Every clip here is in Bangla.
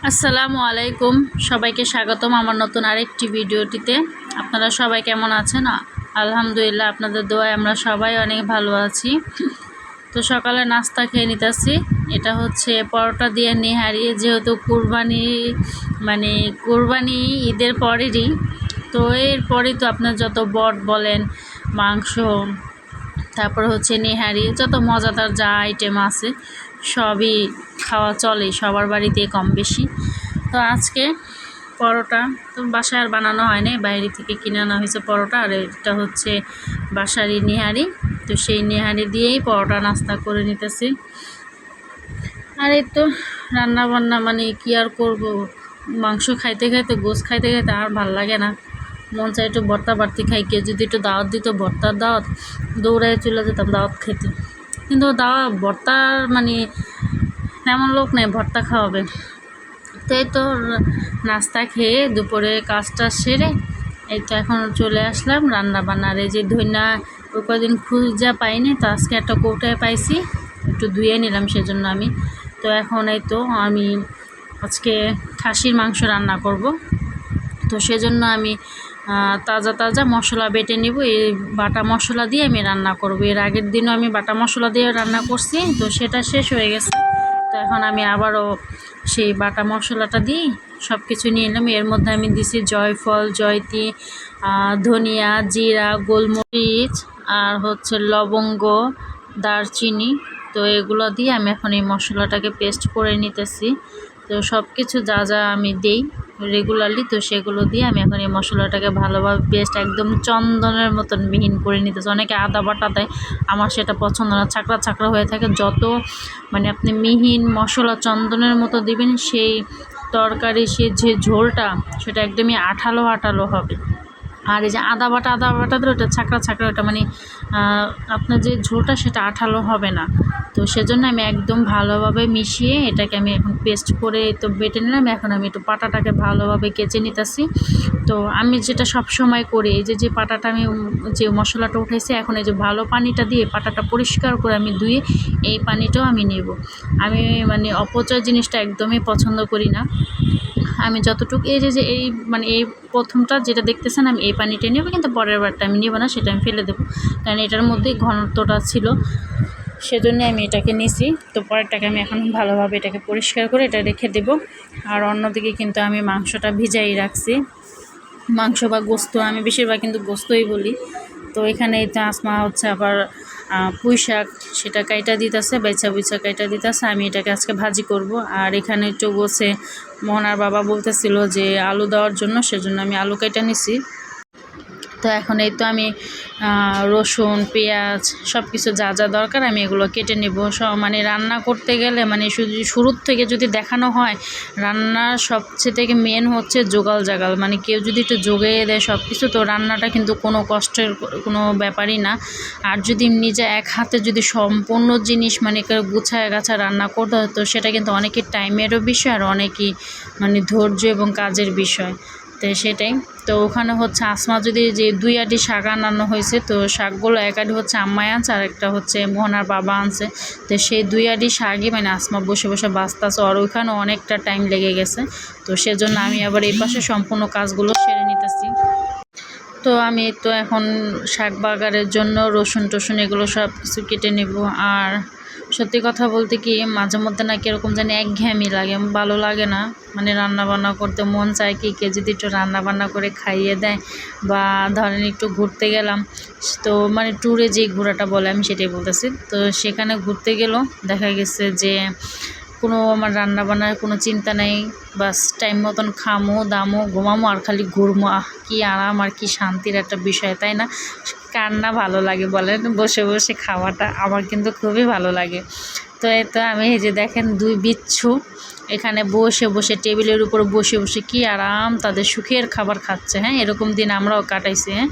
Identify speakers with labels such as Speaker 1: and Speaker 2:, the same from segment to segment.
Speaker 1: আসসালামু আলাইকুম, সবাইকে স্বাগতম আমার নতুন আরেকটি ভিডিওটিতে। আপনারা সবাই কেমন আছেন? আলহামদুলিল্লাহ, আপনাদের দোয়ায় আমরা সবাই অনেক ভালো আছি। তো সকালে নাস্তা খেয়ে নিতেছি। এটা হচ্ছে পরোটা দিয়ে নেহারি, যেহেতু কুরবানি ঈদের পরেরই। তো এরপরেই তো আপনার যত বট বলেন, মাংস, তারপর হচ্ছে নেহারি, যত মজাদার যা আইটেম আছে সবই খাওয়া চলে সবার বাড়িতে কম বেশি। তো আজকে পরোটা তো বাসায় আর বানানো হয় না, বাইরে থেকে কিনে আনা হয়েছে পরোটা। আর এটা হচ্ছে বাসারই নেহারি, তো সেই নেহারি দিয়েই পরোটা নাস্তা করে নিতেছি। আর এই তো রান্না বান্না কি আর করব, মাংস খাইতে খাইতে গোশ খাইতে খাইতে আর ভাল লাগে না। মন চাই একটু ভর্তা বাড়তি খাই, কেউ যদি একটু দাওয়াত দিত, ভর্তার দাওয়াত, দৌড়ায় চলে যেতাম দাওয়াত খেতে। কিন্তু ভর্তার তেমন লোক নেই ভর্তা খাওয়াবে। তো এই তো নাস্তা খেয়ে দুপুরে কাজটা সেরে এই তো এখন চলে আসলাম রান্না বান্নার। এই যে ধইনা ওই কদিন খুঁজা পাইনি, তো আজকে একটা কৌটায় পাইছি, একটু ধুয়ে নিলাম সেজন্য আমি। তো এখন এই তো আমি আজকে খাসির মাংস রান্না করব। তো সেজন্য আমি তাজা তাজা মশলা বেটে নিব। এই বাটা মশলা দিয়ে আমি রান্না করব। এর আগের দিনও আমি বাটা মশলা দিয়ে রান্না করছি, তো সেটা শেষ হয়ে গেছে। তো এখন আমি আবারও সেই বাটা মশলাটা দিই সব কিছু নিয়ে নিলাম। এর মধ্যে আমি দিছি জয়ফল, জয়তি, ধনিয়া, জিরা, গোলমরিচ আর হচ্ছে লবঙ্গ, দারচিনি। তো এগুলো দিয়ে আমি এখন এই মশলাটাকে পেস্ট করে নিতেছি। তো সব কিছু যা যা আমি দেই রেগুলারলি, তো সেগুলো দিয়ে আমি এখন এই মশলাটাকে ভালোভাবে পেস্ট একদম চন্দনের মতন মিহিন করে নিতেছি। অনেকে আদা বাটা দেয়, আমার সেটা পছন্দ না, ছাকড়া ছাকড়া হয়ে থাকে। যত আপনি মিহিন মশলা চন্দনের মতো দিবেন, সেই তরকারি সে যে ঝোলটা সেটা একদমই আঠালো আঠালো হবে। আর এই যে আদা বাটা দিলে ওটা ছাকড়া ছাকড়া, ওটা আপনার যে ঝোলটা সেটা আঠালো হবে না। তো সেজন্য আমি একদম ভালোভাবে মিশিয়ে এটাকে আমি এখন পেস্ট করে তো বেটে নিলাম। এখন আমি একটু পাটাটাকে ভালোভাবে কেচে নিতেছি। তো আমি যেটা সব সময় করি, এই যে পাটাটা আমি যে মশলাটা উঠেছি, এখন এই যে ভালো পানিটা দিয়ে পাটাটা পরিষ্কার করে আমি ধুয়ে এই পানিটাও আমি নেব। আমি অপচয় জিনিসটা একদমই পছন্দ করি না। আমি যতটুকু এই যে এই এই প্রথমটা যেটা দেখতেছেন আমি এই পানিটা নেব, কিন্তু পরের বারটা আমি নেব না, সেটা আমি ফেলে দেবো, কারণ এটার মধ্যেই ঘনত্বটা ছিল, সেজন্য আমি এটাকে নিছি। তো পরেরটাকে আমি এখন ভালোভাবে এটাকে পরিষ্কার করে এটা রেখে দেব। আর অন্যদিকে কিন্তু আমি মাংসটা ভিজাই রাখছি। মাংস বা গোস্ত, আমি বেশিরভাগ কিন্তু গোস্তই বলি। তো এখানে আসমা হচ্ছে আবার পুঁই শাক, সেটা কাইটা দিতেছে, বুইচা কাইটা দিতেছে। আমি এটাকে আজকে ভাজি করব। আর এখানে একটু গোছে মোহনার বাবা বলতেছিল যে আলু দেওয়ার জন্য, সেজন্য আমি আলু কাইটা নিছি। তো এখন এই তো আমি রসুন, পেঁয়াজ সব কিছু যা যা দরকার আমি এগুলো কেটে নেব। রান্না করতে গেলে শুরুর থেকে যদি দেখানো হয়, রান্নার সবচেয়ে থেকে মেন হচ্ছে জোগাল জাগাল। কেউ যদি একটু জোগাইয়ে দেয় সব কিছু, তো রান্নাটা কিন্তু কোনো কষ্টের কোনো ব্যাপারই না। আর যদি নিজে এক হাতে যদি সম্পূর্ণ জিনিস গুছায় গাছা রান্না করতে হয়, তো সেটা কিন্তু অনেকের টাইমেরও বিষয়, আর অনেকই ধৈর্য এবং কাজের বিষয়। তো সেটাই। তো ওখানে হচ্ছে আসমা যদি যে 2 আটি শাক আনানো হয়েছে, তো শাকগুলো এক আটি হচ্ছে আম্মায় আনছে, আর একটা হচ্ছে মোহনার বাবা আনছে। তো সেই 2 আটি শাকই আসমা বসে বসে বাঁচতেছে, আর ওইখানে অনেকটা টাইম লেগে গেছে। তো সেজন্য আমি আবার এই পাশে সম্পূর্ণ কাজগুলো সেরে নিতেছি। তো আমি তো এখন শাক বাগারের জন্য রসুন টসুন এগুলো সব কিছু কেটে নেব। আর সত্যি কথা বলতে কি, মাঝে মধ্যে না কীরকম জানি একঘেয়েমি লাগে, ভালো লাগে না। রান্না বান্না করতে মন চায় কি কে যদি একটু রান্না বান্না করে খাইয়ে দেয়, বা ধরেন একটু ঘুরতে গেলাম। তো ট্যুরে যেই ঘোরাটা বলে আমি সেটাই বলতেছি। তো সেখানে ঘুরতে গেলেও দেখা গেছে যে কোনো আমার রান্না বান্নার কোনো চিন্তা নেই, বাস টাইম মতন খামো দামো ঘুমামো আর খালি ঘুরমো। কি আরাম আর কি শান্তির একটা বিষয়, তাই না? কার না ভালো লাগে বলেন? বসে বসে খাওয়াটা আমার কিন্তু খুবই ভালো লাগে। তো তো আমি এই যে দেখেন 2 বিচ্ছু এখানে বসে বসে টেবিলের উপর বসে বসে কি আরাম তাদের সুখের খাবার খাচ্ছে। হ্যাঁ, এরকম দিন আমরাও কাটাইছি। হ্যাঁ,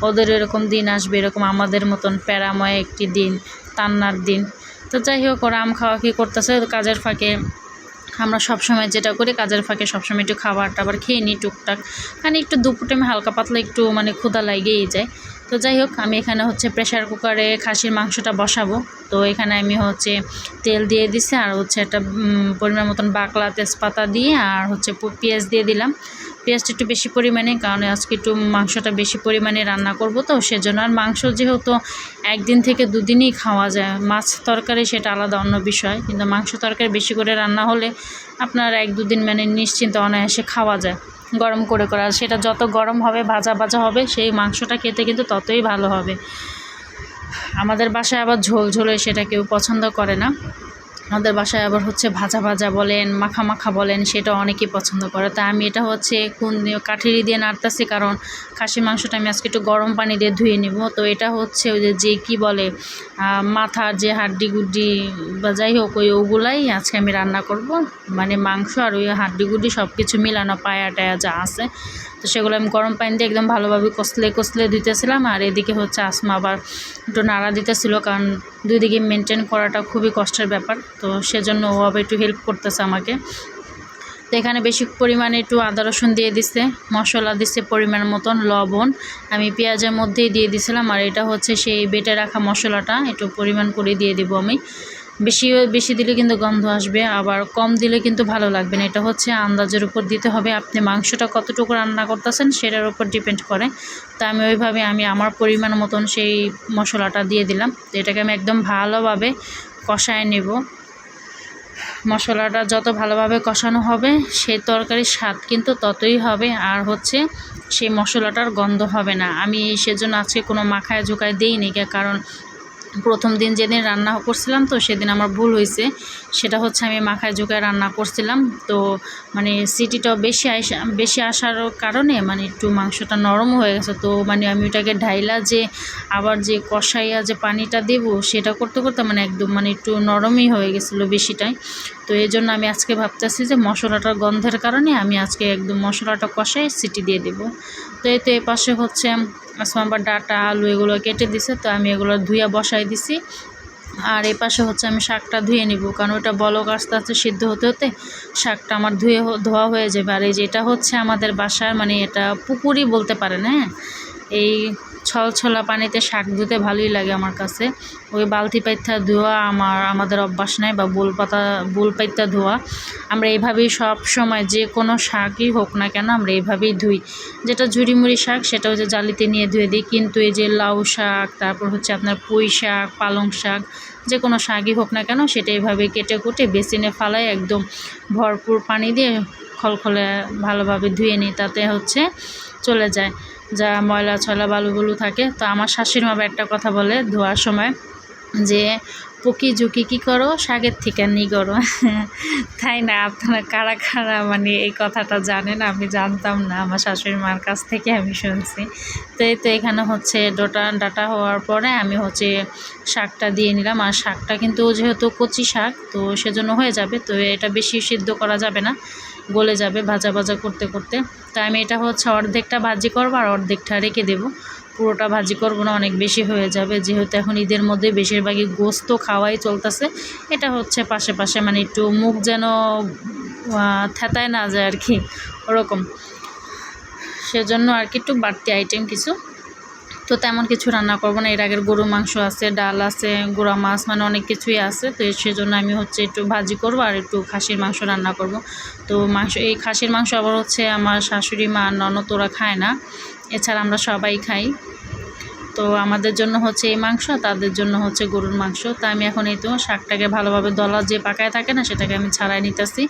Speaker 1: ওদের এরকম দিন আসবে, এরকম আমাদের মতন প্যারাময় একটি দিন, তান্নার দিন। তো যাই হোক, ওরা আম খাওয়া কি করতেছে কাজের ফাঁকে। আমরা সবসময় যেটা করি, কাজের ফাঁকে সবসময় একটু খাবার টাবার খেয়ে নিই টুকটাক, একটু দুপুর টাইমে হালকা পাতলা একটু ক্ষুধা লাগেই যায়। তো যাই হোক, আমি এখানে হচ্ছে প্রেশার কুকারে খাসির মাংসটা বসাবো। তো এখানে আমি হচ্ছে তেল দিয়ে দিছি, আর হচ্ছে একটা পরিমাণ মতন বাকলা তেজপাতা দিয়ে, আর হচ্ছে পেঁয়াজ দিয়ে দিলাম। পেঁয়াজটা একটু বেশি পরিমাণে, কারণ আজকে একটু মাংসটা বেশি পরিমাণে রান্না করব, তো সেজন্য। আর মাংস যেহেতু একদিন থেকে দুদিনই খাওয়া যায়, মাছ তরকারি সেটা আলাদা অন্য বিষয়, কিন্তু মাংস তরকারি বেশি করে রান্না হলে আপনার 1-2 দিন মানে নিশ্চিন্তে অনায়াসে খাওয়া যায় গরম করে করে। আর সেটা যত গরম হবে, ভাজা ভাজা হবে, সেই মাংসটা খেতে কিন্তু ততই ভালো হবে। আমাদের বাসায় আবার ঝোল ঝোলে সেটা কেউ পছন্দ করে না। আমাদের বাসায় আবার হচ্ছে ভাজা ভাজা বলেন, মাখা মাখা বলেন, সেটা অনেকেই পছন্দ করে। তাই আমি এটা হচ্ছে কাঠেরি দিয়ে নাড়তেছি, কারণ খাসির মাংসটা আমি আজকে একটু গরম পানি দিয়ে ধুয়ে নিব। তো এটা হচ্ছে ওই যে কী বলে মাথার যে হাড্ডি গুড্ডি বা যাই হোক, ওগুলাই আজকে আমি রান্না করব। মানে মাংস আর ওই হাড্ডি গুড্ডি সব কিছু মিলানো, পায়া টায়া যা আছে, তো সেগুলো আমি গরম পানি দিয়ে একদম ভালোভাবে কষলে ধুইতেছিলাম। আর এদিকে হচ্ছে আসমা আবার একটু নাড়া দিতেছিল, কারণ দুই দিকে মেনটেন করাটা খুবই কষ্টের ব্যাপার, তো সেজন্য ও আবার একটু হেল্প করতেছে আমাকে। তো এখানে বেশি পরিমাণে একটু আদা রসুন দিয়ে দিছে, মশলা দিছে পরিমাণ মতন, লবণ আমি পেঁয়াজের মধ্যেই দিয়ে দিছিলাম। আর এটা হচ্ছে সেই বেটে রাখা মশলাটা একটু পরিমাণ করে দিয়ে দিব আমি। বেশি দিলে কিন্তু গন্ধ আসবে, আবার কম দিলে কিন্তু ভালো লাগবে না। এটা হচ্ছে আন্দাজের উপর দিতে হবে, আপনি মাংসটা কতটুকু রান্না করতেছেন সেটার উপর ডিপেন্ড করে। তো আমি ওইভাবে আমার পরিমাণ মতন সেই মশলাটা দিয়ে দিলাম। তো এটাকে আমি একদম ভালোভাবে কষায় নেব। মশলাটা যত ভালোভাবে কষানো হবে, সেই তরকারির স্বাদ কিন্তু ততই হবে, আর হচ্ছে সেই মশলাটার গন্ধ হবে না। আমি সেজন্য আজকে কোনো মাখায় ঝোঁকায় দিইনি, কারণ প্রথম দিন যেদিন রান্না করছিলাম, তো সেদিন আমার ভুল হয়েছে। সেটা হচ্ছে আমি মাখায় ঝোঁকায় রান্না করছিলাম, তো মানে সিটিটাও বেশি আসার কারণে মানে একটু মাংসটা নরম হয়ে গেছে। তো মানে আমি ওটাকে ঢাইলা যে আবার যে কষাইয়া যে পানিটা দেব, সেটা করতে করতে মানে একদম মানে একটু নরমই হয়ে গেছিলো বেশিটাই। তো এই জন্য আমি আজকে ভাবতেছি যে মশলাটার গন্ধের কারণে আমি আজকে একদম মশলাটা কষাই সিটি দিয়ে দেব। তো এই তো এই পাশে হচ্ছে আসমা আবার ডাঁটা আলু এগুলো কেটে দিছে, তো আমি এগুলো ধুইয়া বসাই দিছি। আর এই পাশে হচ্ছে আমি শাকটা ধুয়ে নিব, কারণ ওটা বলক আস্তে আস্তে সিদ্ধ হতে হতে শাকটা আমার ধোয়া হয়ে যাবে। আর এই যেটা হচ্ছে আমাদের বাসার মানে এটা পুকুরই বলতে পারেন, হ্যাঁ। এই ছলছলা পানিতে শাক ধুতে ভালোই লাগে আমার কাছে। ওই বালতি পাইত্যা ধোয়া আমাদের অভ্যাস নাই, বা বোল পাইত্যা ধোয়া। আমরা এইভাবেই সব সময় যে কোনো শাকই হোক না কেন আমরা এইভাবেই ধুই। যেটা ঝুড়িমুড়ি শাক সেটা হচ্ছে জালিতে নিয়ে ধুয়ে দিই, কিন্তু এই যে লাউ শাক, তারপর হচ্ছে আপনার পুঁই শাক, পালং শাক, যে কোনো শাকই হোক না কেন সেটা এইভাবে কেটে কুটে বেসিনে ফালাই একদম ভরপুর পানি দিয়ে খলখলে ভালোভাবে ধুয়ে নিই, তাতে হচ্ছে চলে যায় যা ময়লা ছয়লা বালুগুলো থাকে। তো আমার শাশুড়ি মা একটা কথা বলে ধোয়ার সময়, যে পকি ঝুঁকি কী করো, শাকের থেকে নি করো। তাই না? আপনারা কারা কারা মানে এই কথাটা জানেন? আমি জানতাম না, আমার শাশুড়ি মার কাছ থেকে আমি শুনছি। তো এই তো এখানে হচ্ছে ডাটা হওয়ার পরে আমি হচ্ছে শাকটা দিয়ে নিলাম। আর শাকটা কিন্তু যেহেতু কচি শাক, তো সেজন্য হয়ে যাবে। তো এটা বেশি সিদ্ধ করা যাবে না, গলে যাবে ভাজা ভাজা করতে করতে। তাই আমি এটা হচ্ছে অর্ধেকটা ভাজি করবো আর অর্ধেকটা রেখে দেবো, পুরোটা ভাজি করবো না, অনেক বেশি হয়ে যাবে। যেহেতু এখন ঈদের মধ্যে বেশিরভাগই গোস্ত খাওয়াই চলতেছে, এটা হচ্ছে পাশে পাশে মানে একটু মুখ যেন থেতায় না যায় আর কি, ওরকম। সেজন্য আর কি একটু বাড়তি আইটেম কিছু, তো তেমন কিছু রান্না করবো না। এর আগের গরু মাংস আছে, ডাল আছে, গুঁড়া মাছ, মানে অনেক কিছুই আছে। তো সেজন্য আমি হচ্ছে একটু ভাজি করব আর একটু খাসির মাংস রান্না করব। তো এই খাসির মাংস আবার হচ্ছে আমার শাশুড়ি মা ননদ ওরা খায় না, এছাড়া আমরা সবাই খাই। তো আমাদের জন্য হচ্ছে এই মাংস, তাদের জন্য হচ্ছে গরুর মাংস। তা আমি এখন এই তো শাকটাকে ভালোভাবে দলা যে পাকায় থাকে না, সেটাকে আমি ছাড়াই নিতেছি,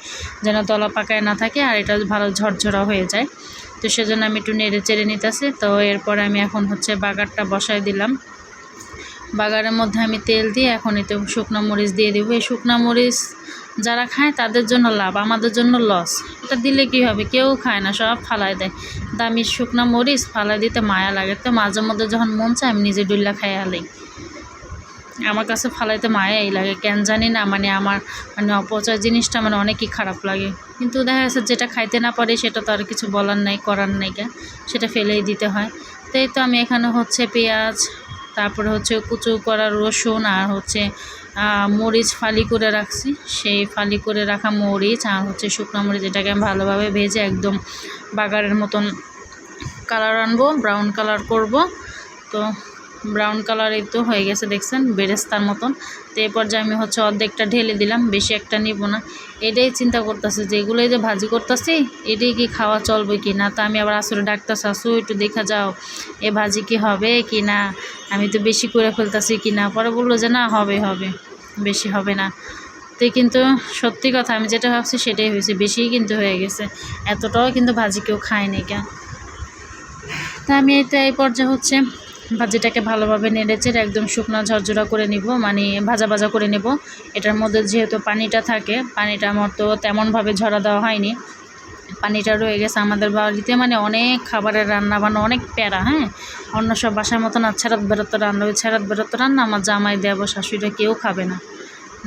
Speaker 1: যেন দলা পাকায় না থাকে আর এটা ভালো ঝরঝরা হয়ে যায়। তো সেজন্য আমি একটু নেড়ে চেড়ে নিতেছি। তো এরপরে আমি এখন হচ্ছে বাগারটা বসাই দিলাম। বাগারের মধ্যে আমি তেল দিয়ে এখন এতে শুকনো মরিচ দিয়ে দেবো। এই শুকনো মরিচ যারা খায় তাদের জন্য লাভ, আমাদের জন্য লস। এটা দিলে কি হবে, কেউ খায় না, সব ফালাই দেয়। দামি শুকনো মরিচ ফালাই দিতে মায়া লাগে, তো মাঝে মধ্যে যখন মন চায় আমি নিজে ডুল্লা খাই হালাই। আমার কাছে ফালাইতে মায়াই লাগে, কেন জানি না, মানে আমার মানে অপচয় জিনিসটা মানে অনেকই খারাপ লাগে। কিন্তু দেখা যাচ্ছে যেটা খাইতে না পারে সেটা তো আর কিছু বলার নাই, করার নাই, সেটা ফেলেই দিতে হয়। তো এই তো আমি এখানে হচ্ছে পেঁয়াজ, তারপরে হচ্ছে কুচু করা রসুন, আর হচ্ছে মরিচ ফালি করে রাখছি, সেই ফালি করে রাখা মরিচ আর হচ্ছে শুকনো মরিচ, এটাকে আমি ভালোভাবে ভেজে একদম বাগারের মতন কালার আনবো, ব্রাউন কালার করব। তো তো ব্রাউন কালারই তো হয়ে গেছে, দেখছেন বেরেস্তার মতন। তো এই পর্যায়ে আমি হচ্ছে অর্ধেকটা ঢেলে দিলাম, বেশি একটা নিব না। এটাই চিন্তা করতেছে যে এগুলোই যে ভাজি করতেছি এটাই কি খাওয়া চলবে কি না। তো আমি আবার আসলে ডাক্তার শাশু একটু দেখা যাও এ ভাজি কি হবে কি না, আমি তো বেশি করে ফেলতেছি কি না। পরে বললো যে না হবে হবে, বেশি হবে না। তো কিন্তু সত্যি কথা, আমি যেটা ভাবছি সেটাই হয়েছে, বেশিই কিন্তু হয়ে গেছে। এতটাও কিন্তু ভাজি কেউ খায়নি কেন। তা আমি এই পর্যায়ে হচ্ছে ভাজিটাকে ভালোভাবে নেড়েচেড়ে একদম শুকনো ঝরঝরা করে নিব, মানে ভাজা ভাজা করে নেব। এটার মধ্যে যেহেতু পানিটা থাকে, পানিটা আমার তো তেমনভাবে ঝরা দেওয়া হয়নি, পানিটা রয়ে গেছে। আমাদের বাড়িতে মানে অনেক খাবারের রান্না বান্না অনেক প্যারা, হ্যাঁ, অন্য সব বাসার মতো না ছেড়াত বেরোত রান্না, ওই ছেড়াত বেরোত রান্না আমার জামাই দেব শাশুড়িটা কেউ খাবে না,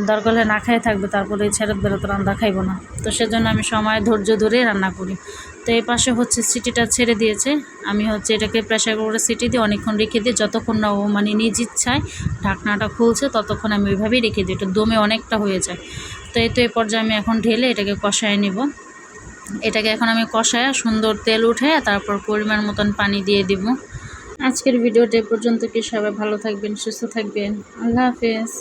Speaker 1: দরকার হলে না খেয়ে থাকবে, তারপরে এই ছেড়াত বেরোত রান্না খাইবো না। তো সেজন্য আমি সময় ধৈর্য ধরে রান্না করি। তো এই পাশে হচ্ছে সিটিটা ছেড়ে দিয়েছে, আমি হচ্ছে এটাকে প্রেশার কুকারে সিটি দিয়ে অনেকক্ষণ রেখে দিই, যতক্ষণ না ও মানে নিজ ইচ্ছায় ঢাকনাটা খুলছে ততক্ষণ আমি ওইভাবেই রেখে দিই, এটা দমে অনেকটা হয়ে যায়। তো এই পর্যায়ে আমি এখন ঢেলে এটাকে কষায় নেব। এটাকে এখন আমি কষায় সুন্দর তেল উঠে তারপর পরিমাণ মতন পানি দিয়ে দিব। আজকের ভিডিওটা এ পর্যন্ত, কি সবাই ভালো থাকবেন, সুস্থ থাকবেন, আল্লাহ হাফেজ।